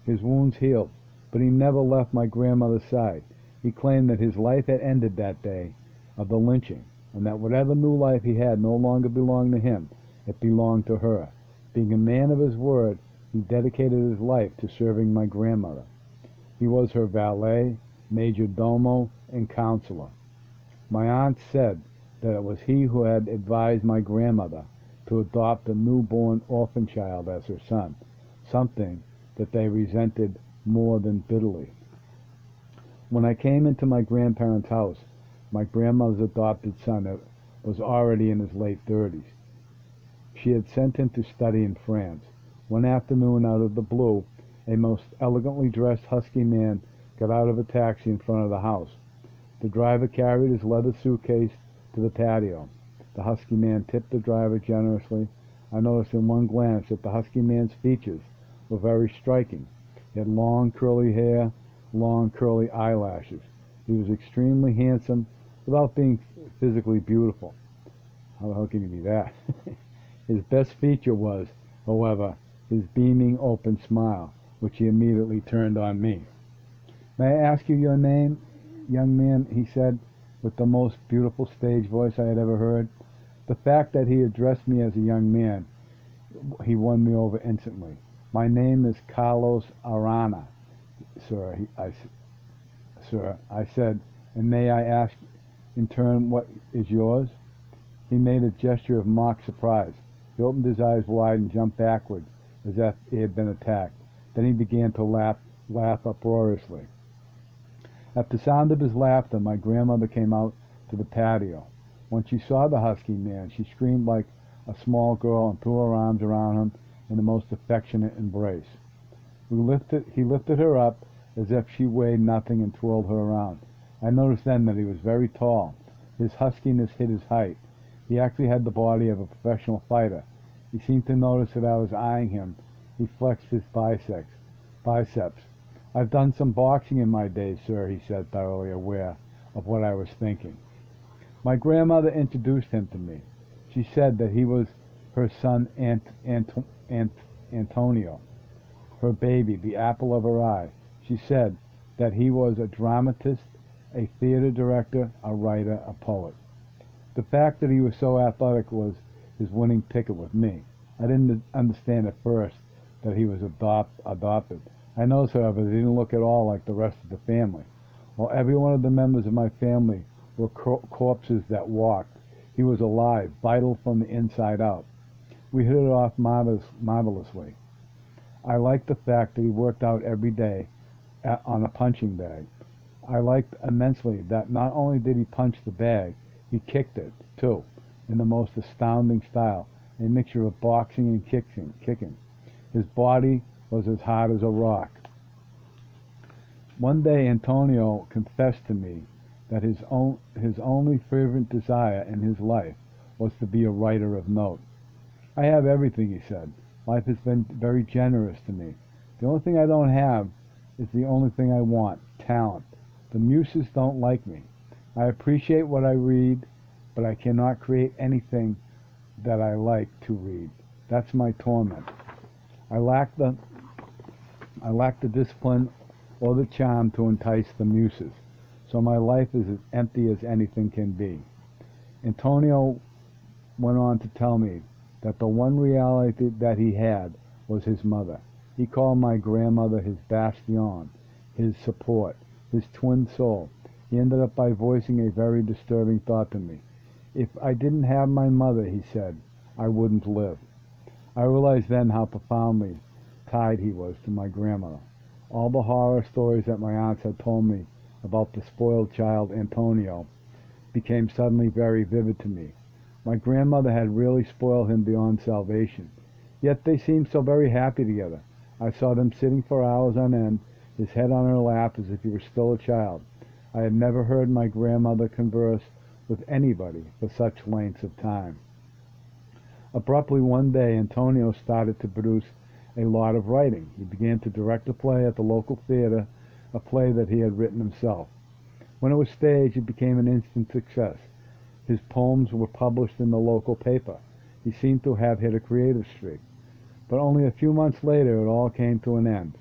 S1: His wounds healed, but he never left my grandmother's side. He claimed that his life had ended that day of the lynching, and that whatever new life he had no longer belonged to him, it belonged to her. Being a man of his word, he dedicated his life to serving my grandmother. He was her valet, major domo, and counselor. My aunt said that it was he who had advised my grandmother to adopt a newborn orphan child as her son, something that they resented more than bitterly. When I came into my grandparents' house, my grandmother's adopted son was already in his late 30s. She had sent him to study in France. One afternoon, out of the blue, a most elegantly dressed husky man got out of a taxi in front of the house. The driver carried his leather suitcase to the patio. The husky man tipped the driver generously. I noticed in one glance that the husky man's features were very striking. He had long curly hair, long curly eyelashes. He was extremely handsome without being physically beautiful. How the hell can he be that? His best feature was, however, his beaming open smile, which he immediately turned on me. "May I ask you your name, young man?" he said, with the most beautiful stage voice I had ever heard. The fact that he addressed me as a young man, he won me over instantly. "My name is Carlos Arana, sir," I said, "and may I ask in turn what is yours?" He made a gesture of mock surprise. He opened his eyes wide and jumped backward as if he had been attacked. Then he began to laugh uproariously. At the sound of his laughter, my grandmother came out to the patio. When she saw the husky man, she screamed like a small girl and threw her arms around him in the most affectionate embrace. He lifted her up as if she weighed nothing and twirled her around. I noticed then that he was very tall. His huskiness hid his height. He actually had the body of a professional fighter. He seemed to notice that I was eyeing him. He flexed his biceps. "I've done some boxing in my day, sir," he said, thoroughly aware of what I was thinking. My grandmother introduced him to me. She said that he was her son Antonio, her baby, the apple of her eye. She said that he was a dramatist, a theater director, a writer, a poet. The fact that he was so athletic was his winning ticket with me. I didn't understand at first that he was adopted. I noticed, however, that he didn't look at all like the rest of the family. While every one of the members of my family were corpses that walked, he was alive, vital from the inside out. We hit it off marvelously. I liked the fact that he worked out every day on a punching bag. I liked immensely that not only did he punch the bag, he kicked it, too, in the most astounding style, a mixture of boxing and kicking. His body was as hard as a rock. One day Antonio confessed to me that his only fervent desire in his life was to be a writer of note. "I have everything," he said. "Life has been very generous to me. The only thing I don't have is the only thing I want, talent. The muses don't like me. I appreciate what I read, but I cannot create anything that I like to read. That's my torment. I lack the discipline or the charm to entice the muses, so my life is as empty as anything can be." Antonio went on to tell me that the one reality that he had was his mother. He called my grandmother his bastion, his support, his twin soul. He ended up by voicing a very disturbing thought to me. "If I didn't have my mother," he said, I wouldn't live. I realized then how profoundly tied he was to my grandmother. All the horror stories that my aunts had told me about the spoiled child Antonio became suddenly very vivid to me. My grandmother had really spoiled him beyond salvation. Yet they seemed so very happy together. I saw them sitting for hours on end, his head on her lap as if he were still a child. I had never heard my grandmother converse with anybody for such lengths of time. Abruptly one day Antonio started to produce a lot of writing. He began to direct a play at the local theater, a play that he had written himself. When it was staged, it became an instant success. His poems were published in the local paper. He seemed to have hit a creative streak. But only a few months later it all came to an end.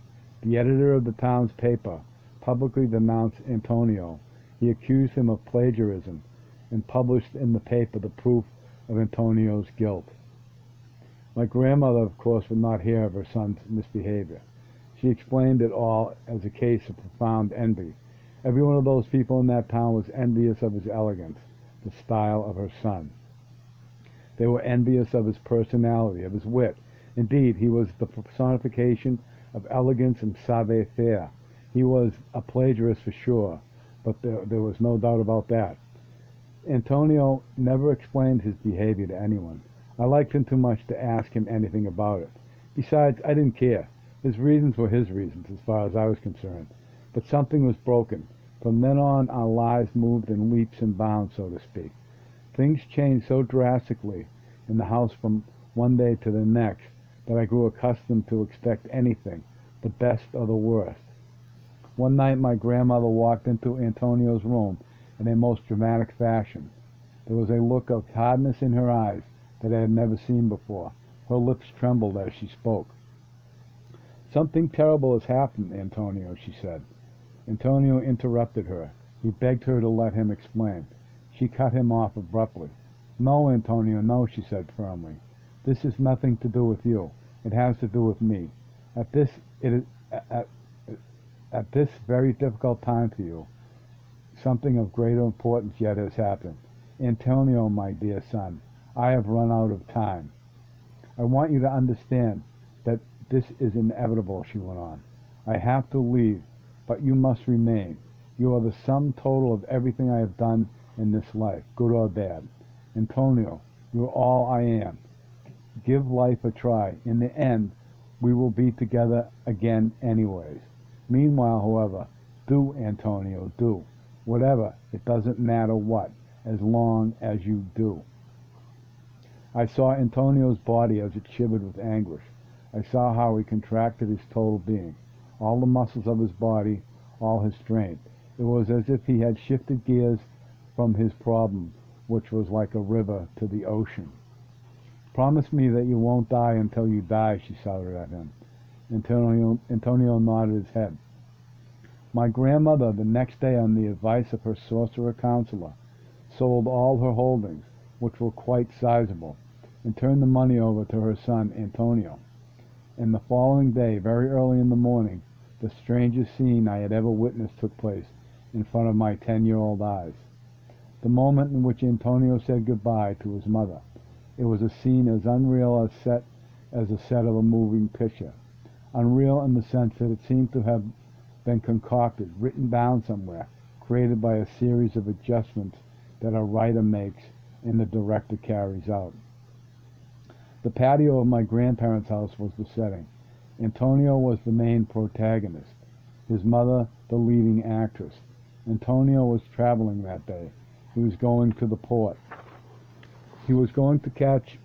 S1: The editor of the town's paper publicly denounced Antonio. He accused him of plagiarism and published in the paper the proof of Antonio's guilt. My grandmother, of course, would not hear of her son's misbehavior. She explained it all as a case of profound envy. Every one of those people in that town was envious of his elegance, the style of her son. They were envious of his personality, of his wit. Indeed, he was the personification of elegance and savoir-faire. He was a plagiarist for sure, but there was no doubt about that. Antonio never explained his behavior to anyone. I liked him too much to ask him anything about it. Besides, I didn't care. His reasons were his reasons, as far as I was concerned. But something was broken. From then on, our lives moved in leaps and bounds, so to speak. Things changed so drastically in the house from one day to the next that I grew accustomed to expect anything, the best or the worst. One night my grandmother walked into Antonio's room in a most dramatic fashion. There was a look of hardness in her eyes that I had never seen before. Her lips trembled as she spoke. "Something terrible has happened, Antonio," she said. Antonio interrupted her. He begged her to let him explain. She cut him off abruptly. "No, Antonio, no," she said firmly. "This has nothing to do with you. It has to do with me. At this very difficult time for you, something of greater importance yet has happened. Antonio, my dear son, I have run out of time. I want you to understand that this is inevitable," she went on. "I have to leave, but you must remain. You are the sum total of everything I have done in this life, good or bad. Antonio, you are all I am. Give life a try. In the end, we will be together again anyways. Meanwhile, however, do, Antonio, do. Whatever, it doesn't matter what, as long as you do." I saw Antonio's body as it shivered with anguish. I saw how he contracted his total being, all the muscles of his body, all his strength. It was as if he had shifted gears from his problem, which was like a river, to the ocean. "Promise me that you won't die until you die," she shouted at him. Antonio nodded his head. My grandmother, the next day, on the advice of her sorcerer counselor, sold all her holdings, which were quite sizable, and turned the money over to her son Antonio. And the following day, very early in the morning, the strangest scene I had ever witnessed took place in front of my 10-year-old eyes. The moment in which Antonio said goodbye to his mother. It was a scene as unreal as a set of a moving picture. Unreal in the sense that it seemed to have been concocted, written down somewhere, created by a series of adjustments that a writer makes and the director carries out. The patio of my grandparents' house was the setting. Antonio was the main protagonist, his mother the leading actress. Antonio was traveling that day. He was going to the port. He was going to catch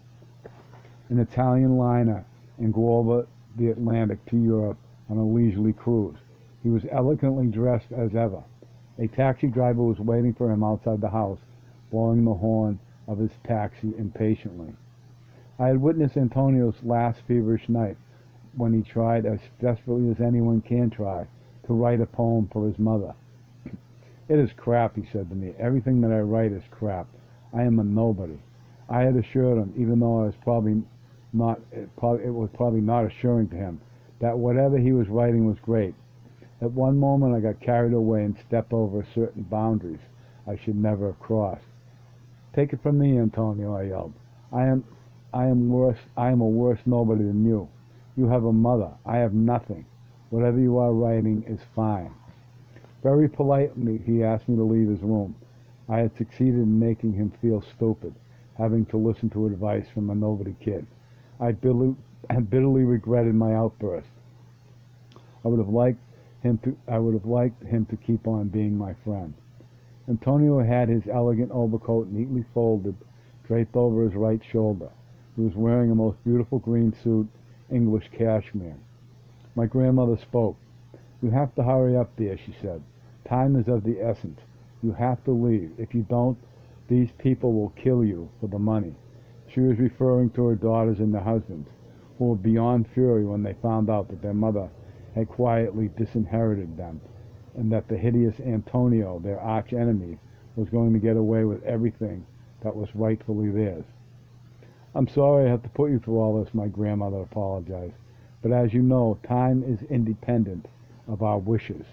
S1: an Italian liner and go over the Atlantic to Europe on a leisurely cruise. He was elegantly dressed as ever. A taxi driver was waiting for him outside the house, blowing the horn of his taxi impatiently. I had witnessed Antonio's last feverish night, when he tried, as desperately as anyone can try, to write a poem for his mother. "It is crap," he said to me. "Everything that I write is crap. I am a nobody." I had assured him, even though it was probably not assuring to him, that whatever he was writing was great. At one moment I got carried away and stepped over certain boundaries I should never have crossed. "Take it from me, Antonio," I yelled. "I am I am a worse nobody than you. You have a mother. I have nothing. Whatever you are writing is fine. Very politely, he asked me to leave his room. I had succeeded in making him feel stupid, having to listen to advice from a nobody kid. I bitterly regretted my outburst. I would have liked him to keep on being my friend. Antonio had his elegant overcoat neatly folded, draped over his right shoulder. He was wearing a most beautiful green suit, English cashmere. My grandmother spoke. "You have to hurry up, dear," she said. "Time is of the essence. You have to leave. If you don't, these people will kill you for the money." She was referring to her daughters and their husbands, who were beyond fury when they found out that their mother had quietly disinherited them, and that the hideous Antonio, their arch-enemy, was going to get away with everything that was rightfully theirs. "I'm sorry I have to put you through all this," my grandmother apologized, "but as you know, time is independent of our wishes."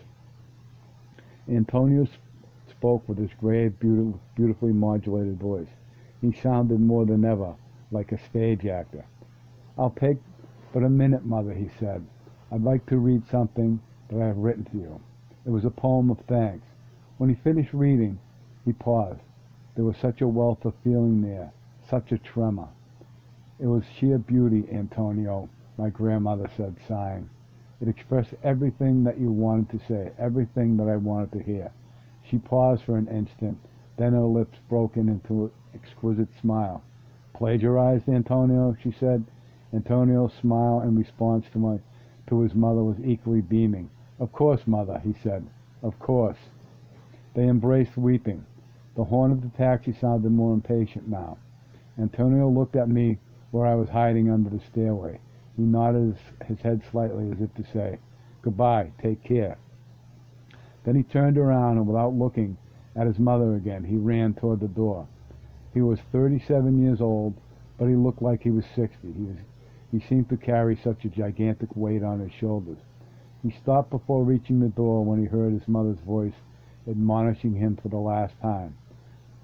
S1: Antonio spoke with his grave, beautifully modulated voice. He sounded more than ever like a stage actor. "I'll take but a minute, Mother," he said. "I'd like to read something that I have written to you." It was a poem of thanks. When he finished reading, he paused. There was such a wealth of feeling there, such a tremor. "It was sheer beauty, Antonio," my grandmother said, sighing. "It expressed everything that you wanted to say, everything that I wanted to hear." She paused for an instant, then her lips broke into an exquisite smile. "Plagiarized, Antonio?" she said. Antonio's smile in response to his mother was equally beaming. "Of course, Mother," he said. "Of course." They embraced, weeping. The horn of the taxi sounded more impatient now. Antonio looked at me where I was hiding under the stairway. He nodded his head slightly as if to say, "Goodbye, take care." Then he turned around and without looking at his mother again, he ran toward the door. He was 37 years old, but he looked like he was 60. He seemed to carry such a gigantic weight on his shoulders. He stopped before reaching the door when he heard his mother's voice admonishing him for the last time.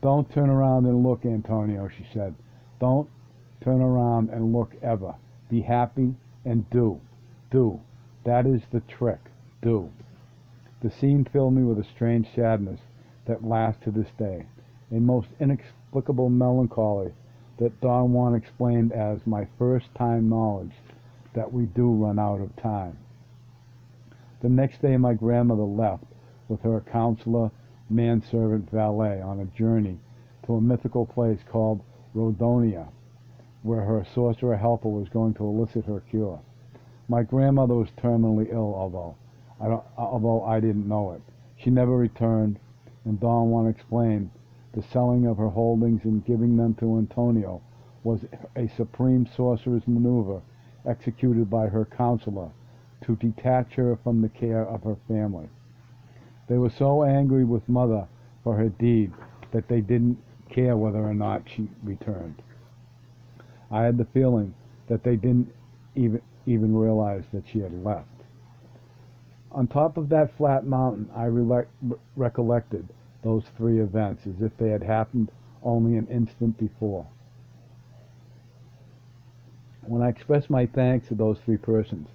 S1: "Don't turn around and look, Antonio," she said. "Don't turn around and look ever. Be happy and do. Do. That is the trick. Do." The scene filled me with a strange sadness that lasts to this day, a most inexplicable melancholy that Don Juan explained as my first-time knowledge that we do run out of time. The next day my grandmother left with her counselor, manservant, valet on a journey to a mythical place called Rhodonia, where her sorcerer helper was going to elicit her cure. My grandmother was terminally ill, although I didn't know it. She never returned, and Don Juan explained the selling of her holdings and giving them to Antonio was a supreme sorcerer's maneuver executed by her counselor to detach her from the care of her family. They were so angry with Mother for her deed that they didn't care whether or not she returned. I had the feeling that they didn't even realize that she had left. On top of that flat mountain, I recollected those three events as if they had happened only an instant before. When I expressed my thanks to those three persons,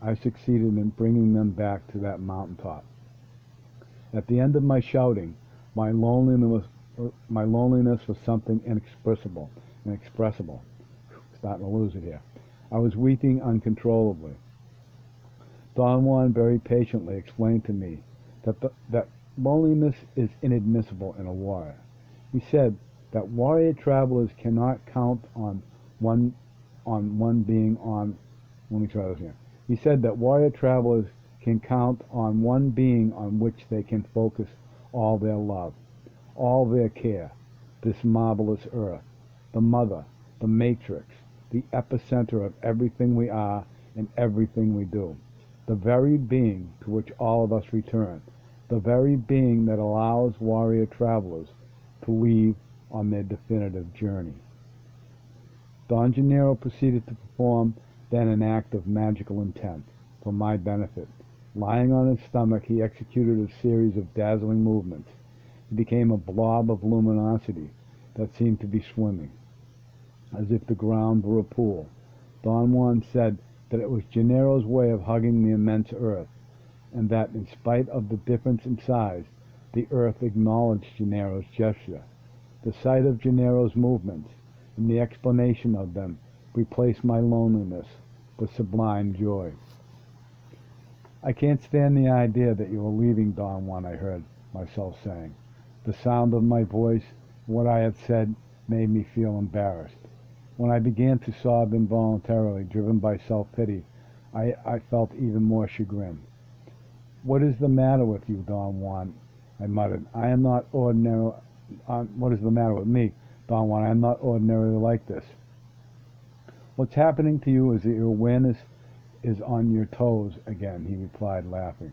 S1: I succeeded in bringing them back to that mountaintop. At the end of my shouting, my loneliness was something inexpressible. Starting to lose it here. I was weeping uncontrollably. Don Juan very patiently explained to me that loneliness is inadmissible in a warrior. He said that warrior travelers cannot count on one being on. Let me try this again. He said that warrior travelers can count on one being on which they can focus all their love, all their care, this marvelous earth, the mother, the matrix, the epicenter of everything we are and everything we do, the very being to which all of us return, the very being that allows warrior travelers to leave on their definitive journey. Don Gennaro proceeded to perform then an act of magical intent for my benefit. Lying on his stomach, he executed a series of dazzling movements. He became a blob of luminosity that seemed to be swimming. as if the ground were a pool. Don Juan said that it was Gennaro's way of hugging the immense earth, and that in spite of the difference in size, the earth acknowledged Gennaro's gesture. The sight of Gennaro's movements, and the explanation of them, replaced my loneliness with sublime joy. "I can't stand the idea that you are leaving, Don Juan," I heard myself saying. The sound of my voice, and what I had said, made me feel embarrassed. When I began to sob involuntarily, driven by self-pity, I felt even more chagrin. "What is the matter with you, Don Juan?" I muttered. "I am not ordinary. What is the matter with me, Don Juan? I am not ordinarily like this." "What's happening to you is that your awareness is on your toes again," he replied, laughing.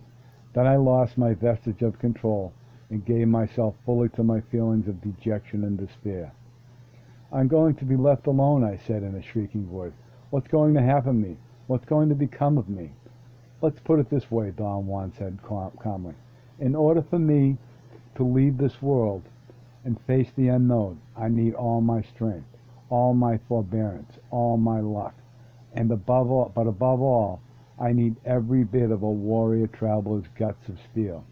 S1: Then I lost my vestige of control and gave myself fully to my feelings of dejection and despair. "I'm going to be left alone," I said in a shrieking voice. "What's going to happen to me? What's going to become of me?" "Let's put it this way," Don Juan said calmly. "In order for me to leave this world and face the unknown, I need all my strength, all my forbearance, all my luck, and above all, I need every bit of a warrior traveler's guts of steel.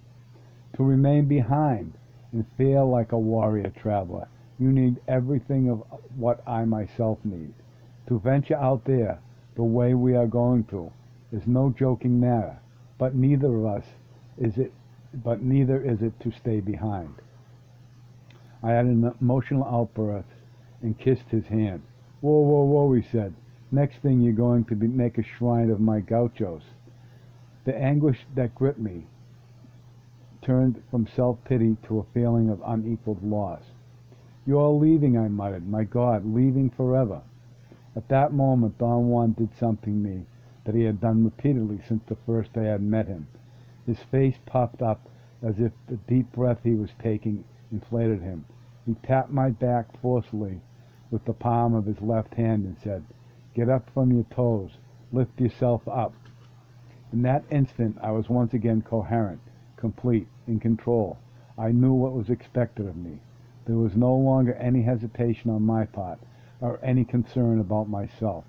S1: To remain behind and feel like a warrior traveler, you need everything of what I myself need. To venture out there the way we are going to is no joking matter, but neither is it to stay behind." I had an emotional outburst and kissed his hand. "Whoa, whoa, whoa," he said. "Next thing you're going to make a shrine of my gauchos." The anguish that gripped me turned from self-pity to a feeling of unequaled loss. "You are leaving," I muttered. "My God, leaving forever." At that moment Don Juan did something to me that he had done repeatedly since the first day I had met him. His face puffed up as if the deep breath he was taking inflated him. He tapped my back forcefully with the palm of his left hand and said, "Get up from your toes. Lift yourself up." In that instant I was once again coherent, complete, in control. I knew what was expected of me. There was no longer any hesitation on my part, or any concern about myself.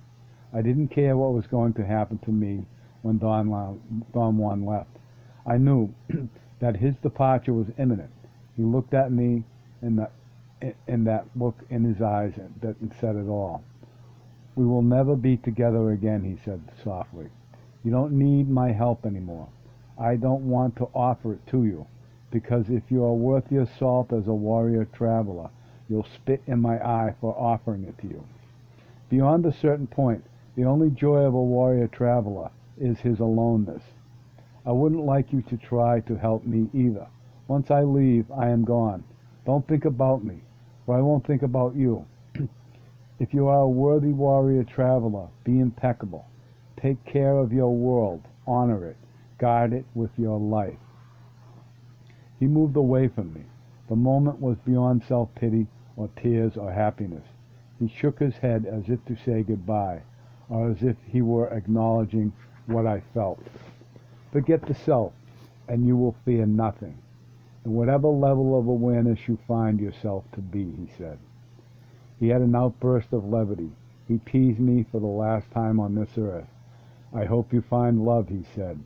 S1: I didn't care what was going to happen to me when Don Juan left. I knew that his departure was imminent. He looked at me, and that look in his eyes that said it all. "We will never be together again," he said softly. "You don't need my help anymore. I don't want to offer it to you, because if you are worth your salt as a warrior traveler, you'll spit in my eye for offering it to you. Beyond a certain point, the only joy of a warrior traveler is his aloneness. I wouldn't like you to try to help me either. Once I leave, I am gone. Don't think about me, for I won't think about you. If you are a worthy warrior traveler, be impeccable. Take care of your world, honor it, guard it with your life." He moved away from me. The moment was beyond self-pity or tears or happiness. He shook his head as if to say goodbye, or as if he were acknowledging what I felt. "Forget the self, and you will fear nothing, in whatever level of awareness you find yourself to be," he said. He had an outburst of levity. He teased me for the last time on this earth. "I hope you find love," he said.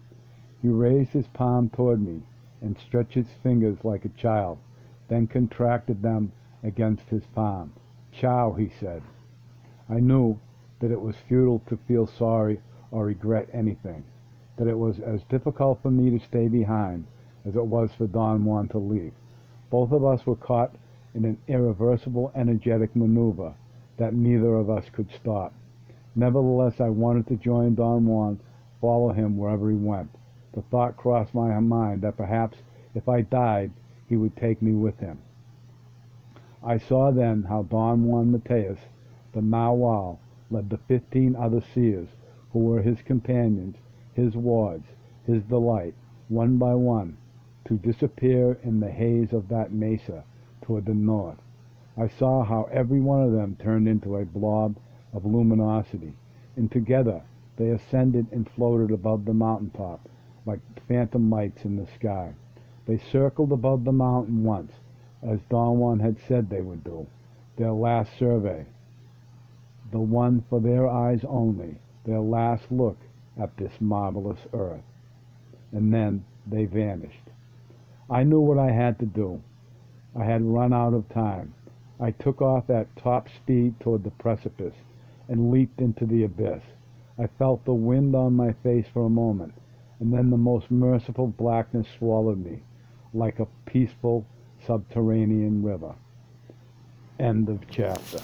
S1: He raised his palm toward me and stretched his fingers like a child, then contracted them against his palm. "Ciao," he said. I knew that it was futile to feel sorry or regret anything, that it was as difficult for me to stay behind as it was for Don Juan to leave. Both of us were caught in an irreversible energetic maneuver that neither of us could stop. Nevertheless, I wanted to join Don Juan, follow him wherever he went. The thought crossed my mind that perhaps if I died, he would take me with him. I saw then how Don Juan Mateus, the Nauwau, led the 15 other seers who were his companions, his wards, his delight, one by one, to disappear in the haze of that mesa toward the north. I saw how every one of them turned into a blob of luminosity, and together they ascended and floated above the mountaintop like phantom lights in the sky. They circled above the mountain once, as Don Juan had said they would do, their last survey. the one for their eyes only, their last look at this marvelous earth. And then they vanished. I knew what I had to do. I had run out of time. I took off at top speed toward the precipice and leaped into the abyss. I felt the wind on my face for a moment, and then the most merciful blackness swallowed me, like a peaceful subterranean river. End of chapter.